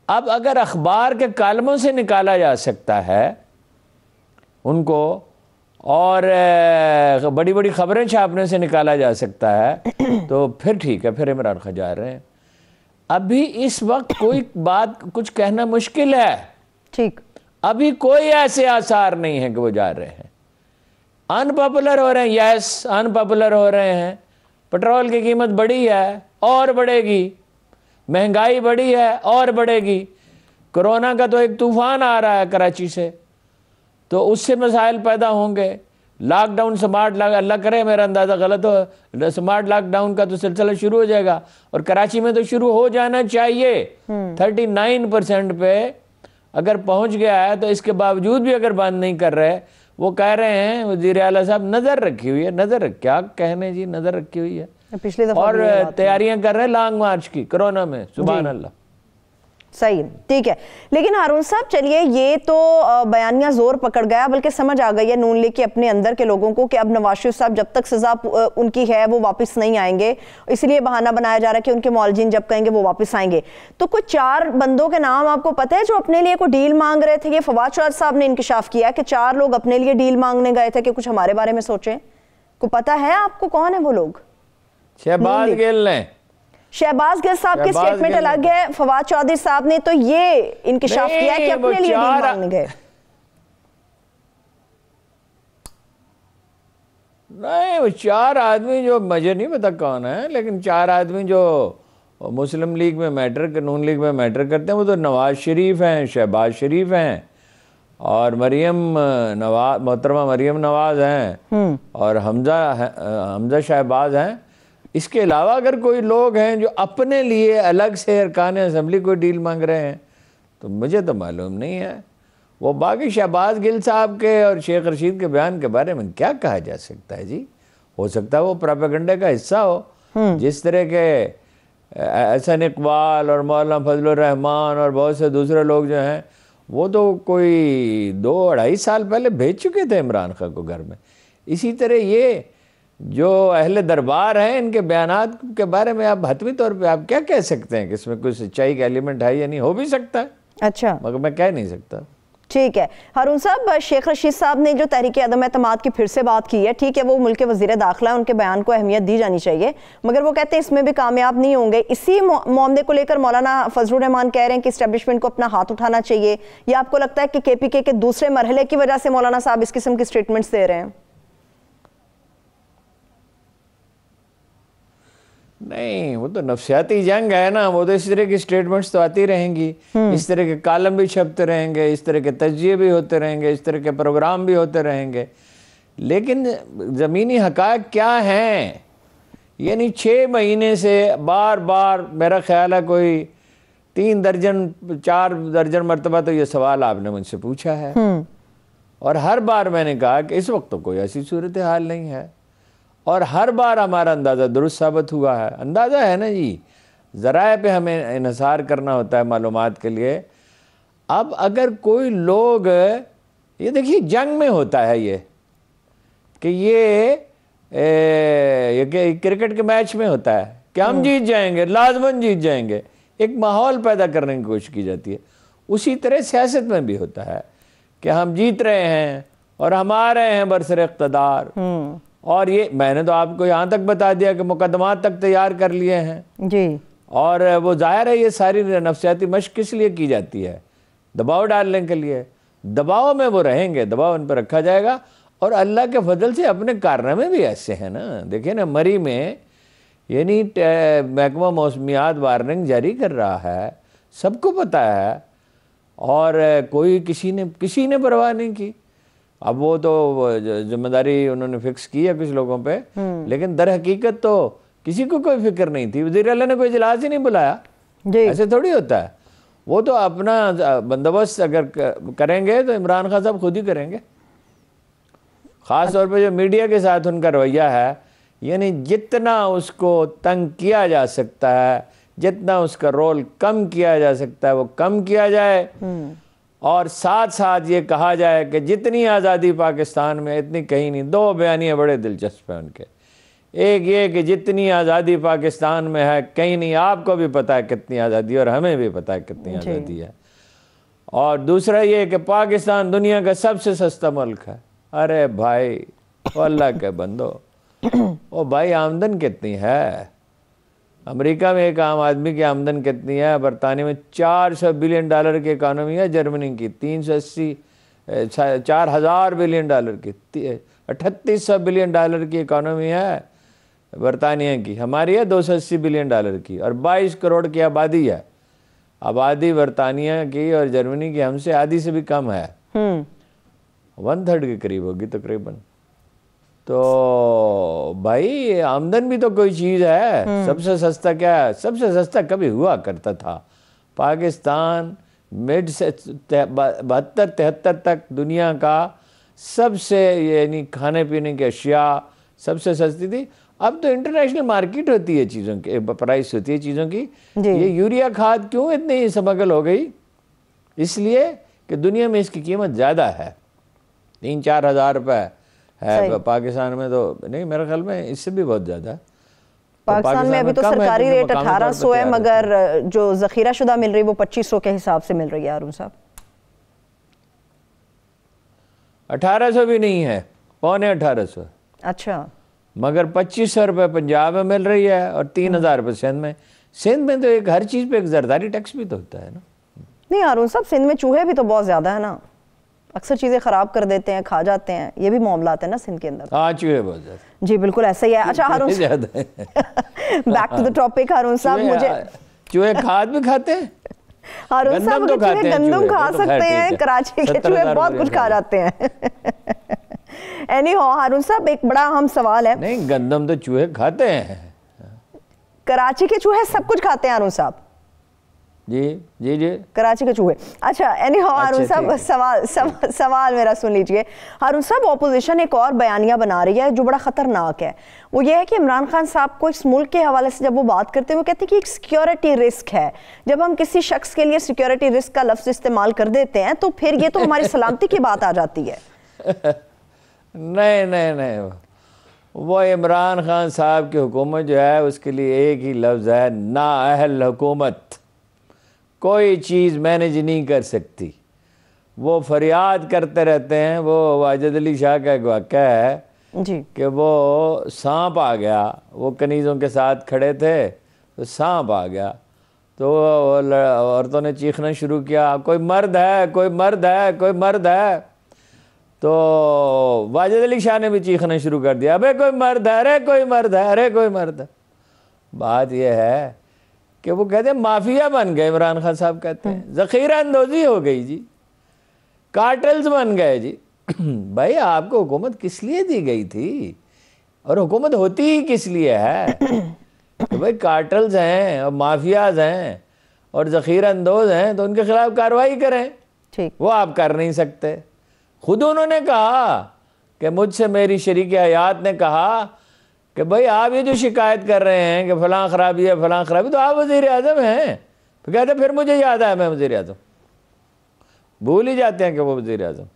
अब अगर अखबार के कालमों से निकाला जा सकता है उनको, और बड़ी बड़ी खबरें छापने से निकाला जा सकता है, तो फिर ठीक है, फिर इमरान खान जा रहे हैं। अभी इस वक्त कोई बात कुछ कहना मुश्किल है। ठीक, अभी कोई ऐसे आसार नहीं है कि वो जा रहे हैं। अनपॉपुलर हो रहे हैं, यस अनपॉपुलर हो रहे हैं। पेट्रोल की कीमत बढ़ी है और बढ़ेगी, महंगाई बढ़ी है और बढ़ेगी। कोरोना का तो एक तूफान आ रहा है कराची से, तो उससे मसाइल पैदा होंगे। लॉकडाउन, स्मार्ट लॉक, अल्लाह करे मेरा अंदाज़ा गलत हो, स्मार्ट लॉकडाउन का तो सिलसिला शुरू हो जाएगा, और कराची में तो शुरू हो जाना चाहिए। 39% पे अगर पहुंच गया है, तो इसके बावजूद भी अगर बंद नहीं कर रहे, वो कह रहे हैं वज़ीर आला साहब नज़र रखी हुई है। नज़र क्या कहने जी, नज़र रखी हुई है। पिछली दफा और तैयारियां कर रहे हैं लॉन्ग मार्च की कोरोना में, सुभान अल्लाह। सही, ठीक है। लेकिन हारून साहब चलिए, ये तो बयानिया जोर पकड़ गया, बल्कि समझ आ गई है नून लीग के अपने अंदर के लोगों को कि अब नवाज शरीफ साहब जब तक सजा उनकी है वो वापस नहीं आएंगे, इसलिए बहाना बनाया जा रहा है कि उनके मौलजीन जब कहेंगे वो वापस आएंगे। तो कुछ 4 बंदों के नाम आपको पता है जो अपने लिए कोई डील मांग रहे थे? ये फवाद चौधरी साहब ने इंकशाफ किया कि 4 लोग अपने लिए डील मांगने गए थे कि कुछ हमारे बारे में सोचें। को पता है आपको कौन है वो लोग? शहबाज गिल ने, शहबाज गिल साहब की स्टेटमेंट अलग है, फवाद चौधरी साहब ने तो ये इंकशाफ किया कि अपने लिए डील मांगने गए। नहीं, वो 4 आदमी जो, मुझे नहीं पता कौन है, लेकिन 4 आदमी जो मुस्लिम लीग में मैटर, नून लीग में मैटर करते हैं, वो तो नवाज शरीफ हैं, शहबाज शरीफ हैं, और मोहतरमा मरियम नवाज हैं, और हमजा शहबाज हैं। इसके अलावा अगर कोई लोग हैं जो अपने लिए अलग से अरकान असम्बली कोई डील मांग रहे हैं, तो मुझे तो मालूम नहीं है। वो बाकी शहबाज गिल साहब के और शेख रशीद के बयान के बारे में क्या कहा जा सकता है जी? हो सकता है वो प्रोपेगेंडा का हिस्सा हो, जिस तरह के एहसन इकबाल और मौलाना फजलुर रहमान और बहुत से दूसरे लोग जो हैं, वो तो कोई 2-2.5 साल पहले भेज चुके थे इमरान खान को घर में। इसी तरह ये जो अहले दरबार हैं, इनके बयानात के बारे में आप हतमी तौर पे आप क्या कह सकते हैं कि इसमें कोई सच्चाई का एलिमेंट है या नहीं? हो भी सकता है, अच्छा, मगर मैं कह नहीं सकता। ठीक है। हारून साहब, शेख रशीद साहब ने जो तहरीक अदम एतमाद की फिर से बात की है, ठीक है, वो मुल्क के वज़ीर दाखिला है, उनके बयान को अहमियत दी जानी चाहिए, मगर वो कहते हैं इसमें भी कामयाब नहीं होंगे। इसी मामले को लेकर मौलाना फजलुर रहमान कह रहे हैं कि इस्टेब्लिशमेंट को अपना हाथ उठाना चाहिए, या आपको लगता है कि KPK के दूसरे मरहले की वजह से मौलाना साहब इस किस्म की स्टेटमेंट्स दे रहे हैं? नहीं, वो तो नफसियाती जंग है ना, वो तो इस तरह की स्टेटमेंट्स तो आती रहेंगी, इस तरह के कालम भी छपते रहेंगे, इस तरह के तज्जिए भी होते रहेंगे, इस तरह के प्रोग्राम भी होते रहेंगे, लेकिन ज़मीनी हक़ाइक़ क्या हैं? यानी 6 महीने से बार बार मेरा ख्याल है कोई 3 दर्जन 4 दर्जन मरतबा तो ये सवाल आपने मुझसे पूछा है, और हर बार मैंने कहा कि इस वक्त तो कोई ऐसी सूरत हाल नहीं है, और हर बार हमारा अंदाज़ा दुरुस्त साबित हुआ है। अंदाज़ा है ना जी, ज़राए पे हमें इन्हिसार करना होता है मालूमात के लिए। अब अगर कोई लोग, ये देखिए जंग में होता है ये कि ये क्रिकेट के मैच में होता है कि हम जीत जाएंगे, लाजमन जीत जाएंगे, एक माहौल पैदा करने की कोशिश की जाती है। उसी तरह सियासत में भी होता है कि हम जीत रहे हैं और हम आ रहे हैं बरसर इक़्तिदार, और ये मैंने तो आपको यहाँ तक बता दिया कि मुकदमात तक तैयार कर लिए हैं जी। और वो जाहिर है ये सारी नफसियाती मशक किस लिए की जाती है? दबाव डालने के लिए। दबाव में वो रहेंगे, दबाव उन पर रखा जाएगा, और अल्लाह के फजल से अपने कारनामे भी ऐसे हैं ना। देखिए ना, मरी में यानी महकमा मौसमियात वार्निंग जारी कर रहा है, सबको पता है, और कोई किसी ने परवाह नहीं की। अब वो तो जिम्मेदारी उन्होंने फिक्स की है कुछ लोगों पे, लेकिन दर हकीकत तो किसी को कोई फिक्र नहीं थी। वज़ीर आला ने कोई इजलास ही नहीं बुलाया, ऐसे थोड़ी होता है। वो तो अपना बंदोबस्त अगर करेंगे तो इमरान खान साहब खुद ही करेंगे। ख़ास तौर पे जो मीडिया के साथ उनका रवैया है, यानी जितना उसको तंग किया जा सकता है, जितना उसका रोल कम किया जा सकता है वो कम किया जाए, और साथ साथ ये कहा जाए कि जितनी आज़ादी पाकिस्तान में इतनी कहीं नहीं। 2 बयानियाँ बड़े दिलचस्प हैं उनके। एक ये कि जितनी आज़ादी पाकिस्तान में है कहीं नहीं, आपको भी पता है कितनी आज़ादी और हमें भी पता है कितनी आज़ादी है। और दूसरा ये कि पाकिस्तान दुनिया का सबसे सस्ता मुल्क है। अरे भाई ओ अल्लाह के बंदो, ओ भाई आमदन कितनी है? अमेरिका में एक आम आदमी की आमदन कितनी है? बरतानिया में $400 बिलियन की इकानमी है, जर्मनी की 4,000 बिलियन की, 3800 बिलियन की इकानमी है बरतानिया की, हमारी है 280 बिलियन की, और 22 करोड़ की आबादी है। आबादी बरतानिया की और जर्मनी की हमसे आधी से भी कम है, 1/3 के करीब होगी तकरीबन। तो भाई आमदन भी तो कोई चीज़ है। सबसे सस्ता क्या है? सबसे सस्ता कभी हुआ करता था पाकिस्तान मिड से 72-73 तक दुनिया का सबसे, यानी खाने पीने की अशिया सबसे सस्ती थी। अब तो इंटरनेशनल मार्केट होती है चीज़ों की, प्राइस होती है चीज़ों की। ये यूरिया खाद क्यों इतनी स्मगल हो गई? इसलिए कि दुनिया में इसकी कीमत ज़्यादा है, 3-4 हज़ार रुपये है। पाकिस्तान में तो नहीं, मेरे ख्याल में इससे भी बहुत ज़्यादा है। पाकिस्तान में अभी तो सरकारी रेट 1800 है, मगर जो ज़ख़ीरा शुदा मिल रही है वो 2500 के हिसाब से मिल रही है। अरुण साहब 1800 भी नहीं है, 1850। अच्छा, मगर 2500 रुपये पंजाब में मिल रही है और 3000 रुपये सिंध में। सिंध में तो एक हर चीज़ पे एक जरदारी टैक्स भी तो होता है ना। नहीं अरुण साहब, सिंध में चूहे भी तो बहुत ज़्यादा है ना, अक्सर चीज़ें ख़राब कर देते हैं, खा जाते हैं, ये भी मामलात है ना सिंध के अंदर। हाँ, चूहे बहुत ज़्यादा। जी बिल्कुल ऐसा ही है। अच्छा हारून, बैक टू द टॉपिक हारून साहब, मुझे चूहे खाद भी खाते हैं। हारून साहब तो खाते हैं, गंदम खा सकते हैं, कराची के चूहे बहुत कुछ खा जाते हैं। एनीहाउ हारून साहब, एक बड़ा अहम सवाल है। नहीं, गंदम तो चूहे खाते हैं, कराची के चूहे सब कुछ खाते हैं हारून साहब। जी जी जी, कराची के चूहे। अच्छा एनीहाउ हारून साहब, सवाल मेरा सुन लीजिए। हारून साहब, ऑपोजिशन एक और बयानिया बना रही है जो बड़ा खतरनाक है। वो ये है कि इमरान खान साहब को इस मुल्क के हवाले से जब वो बात करते हैं, वो कहते हैं कि एक सिक्योरिटी रिस्क है। जब हम किसी शख्स के लिए सिक्योरिटी रिस्क का लफ्ज इस्तेमाल कर देते हैं तो फिर ये तो हमारी सलामती की बात आ जाती है। नहीं नहीं नहीं, वो इमरान खान साहब की हुकूमत जो है उसके लिए एक ही लफ्ज़ है, नाअहल हुकूमत। कोई चीज़ मैनेज नहीं कर सकती। वो फरियाद करते रहते हैं। वो वाजिद अली शाह का एक वाक़या है जी कि वो सांप आ गया, वो कनीज़ों के साथ खड़े थे तो सांप आ गया, तो औरतों ने चीखना शुरू किया, कोई मर्द है, कोई मर्द है, कोई मर्द है। तो वाजिद अली शाह ने भी चीखना शुरू कर दिया, अबे कोई मर्द है, अरे कोई मर्द है, अरे कोई मर्द है। बात यह है कि वो कहते हैं माफिया बन गए। इमरान खान साहब कहते हैं ज़ख़ीरा अंदोज़ी हो गई जी, कार्टेल्स बन गए जी। भाई आपको हुकूमत किस लिए दी गई थी और हुकूमत होती ही किस लिए है? तो भाई कार्टेल्स हैं और माफियाज हैं और ज़ख़ीरा अंदोज़ हैं तो उनके खिलाफ कार्रवाई करें। ठीक, वो आप कर नहीं सकते। खुद उन्होंने कहा कि मुझसे मेरी शरीक हयात ने कहा कि भाई आप ये जो शिकायत कर रहे हैं कि फ़लाँ ख़राबी है, फ़लाँ ख़राबी, तो आप वज़ीर आज़म हैं। तो कहते फिर मुझे याद आया मैं वज़ीर आज़म, भूल ही जाते हैं कि वो वज़ीर आज़म।